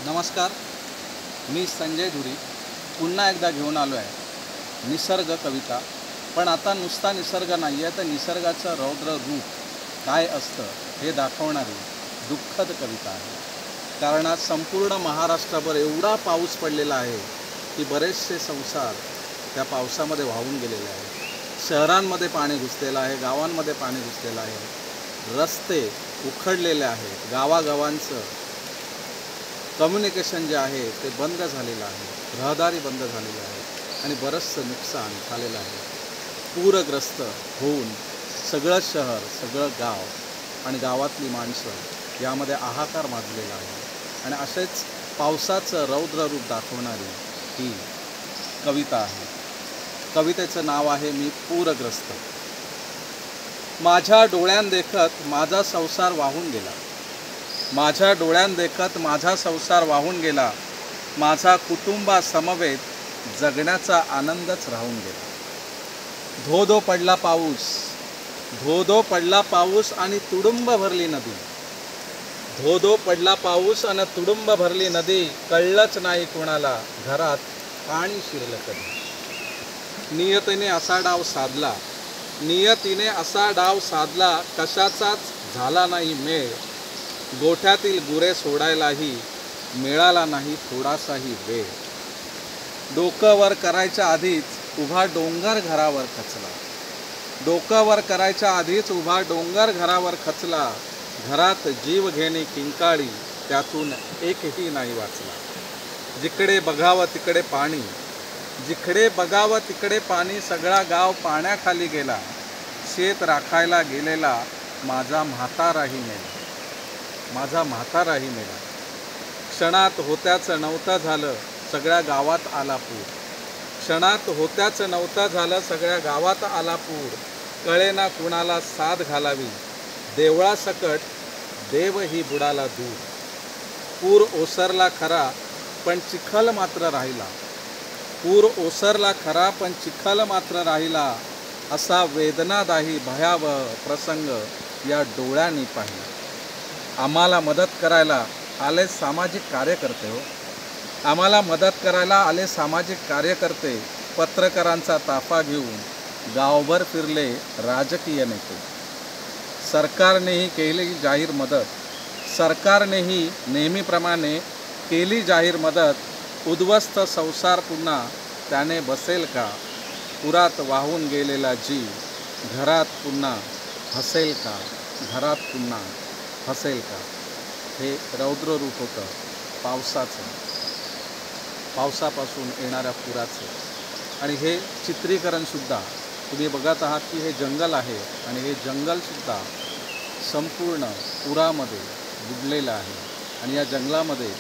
नमस्कार, मी संजय धुरी पुन्हा एकदा घेऊन आलो आहे निसर्ग कविता। पण आता नुसता निसर्ग नाही आहे तर निसर्गाचं रौद्र रूप काय असतं हे दाखवणारी दुःखद कविता आहे। कारण आज संपूर्ण महाराष्ट्राभर एवढा पाऊस पडलेला आहे की बरेचसे संसार त्या पावसामध्ये वाहून गेलेले आहेत। शहरांमध्ये पाणी घुसलेलं आहे, गावांमध्ये पाणी घुसलेलं आहे, रस्ते उखडलेले आहेत, गावागावांचं कम्युनिकेशन जे आहे ते बंद झालेलं आहे, रहदारी बंद झालेली आहे आणि बरंचसं नुकसान झालेलं आहे। पूरग्रस्त होऊन सगळं शहर, सगळं गाव आणि गावातली माणसं यामध्ये हाहाकार माजलेला आहे। आणि असेच पावसाचं रौद्र रूप दाखवणारी ही कविता आहे। कवितेचं नाव आहे मी पूरग्रस्त। माझ्या डोळ्यां देखत माझा संसार वाहून गेला, माझ्या डोळ्यां देखत माझा संसार वाहून गेला, माझा कुटुंबासमवेत जगण्याचा आनंदच राहून गेला। धो धो पडला पाऊस, धो धो पडला पाऊस आणि तुडुंब भरली नदी, धो धो पडला पाऊस आणि तुडुंब भरली नदी, कळलंच नाही कोणाला घरात पाणी शिरलं कधी। नियतीने असा डाव साधला, नियतीने असा डाव साधला, कशाचाच झाला नाही मेळ, गोठ्यातील गुरे सोडायलाही मिळाला नाही थोडासाही वेळ। डोकं वर करायच्या आधीच उभा डोंगर घरावर खचला, डोकं वर करायच्या आधीच उभा डोंगर घरावर खचला, घरात जीव घेणे किंकाळी त्यातून एकही नाही वाचला। जिकडे बघावं तिकडे पाणी, जिकडे बघावं तिकडे पाणी, सगळा गाव पाण्याखाली गेला, शेत राखायला गेलेला माझा म्हाताराही मेला, माझा म्हाताराही मेला। क्षणात होत्याचं नव्हतं झालं सगळ्या गावात आला पूर, क्षणात होत्याचं नव्हतं झालं सगळ्या गावात आला पूर, कळेना कुणाला साथ घालावी, देवळासकट देवही बुडाला दूर। पूर ओसरला खरा पण चिखल मात्र राहिला, पूर ओसरला खरा पण चिखल मात्र राहिला, असा वेदनादायी भयावह प्रसंग या डोळ्यांनी पाहिला। आम्हाला मदत करायला आले सामाजिक कार्यकर्ते हो, आम्हाला मदत करायला आले सामाजिक कार्यकर्ते, पत्रकारांचा ताफा घेऊन गावभर फिरले राजकीय नेते। सरकारनेही केली जाहीर मदत, सरकारनेही नेहमीप्रमाणे केली जाहीर मदत, उद्ध्वस्त संसार पुन्हा त्याने बसेल का, पुरात वाहून गेलेला जीव घरात पुन्हा हसेल का, घरात पुन्हा हसेल का। हे रौद्र रूप होतं पावसाचं, पावसापासून येणाऱ्या पुराचं। आणि हे चित्रीकरणसुद्धा तुम्ही बघत आहात की हे जंगल आहे आणि हे जंगलसुद्धा संपूर्ण पुरामध्ये बुडलेलं आहे। आणि या जंगलामध्ये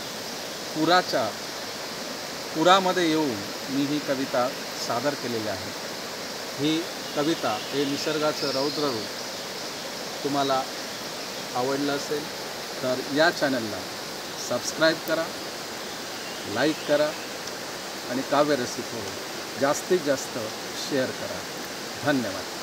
पुरामध्ये येऊन मी ही कविता सादर केलेली आहे। ही कविता हे निसर्गाचं रौद्र रूप तुम्हाला आवडलं असेल तर या चॅनलला सबस्क्राईब करा, लाईक करा आणि काव्यरसिक जास्तीत जास्त शेअर करा। धन्यवाद।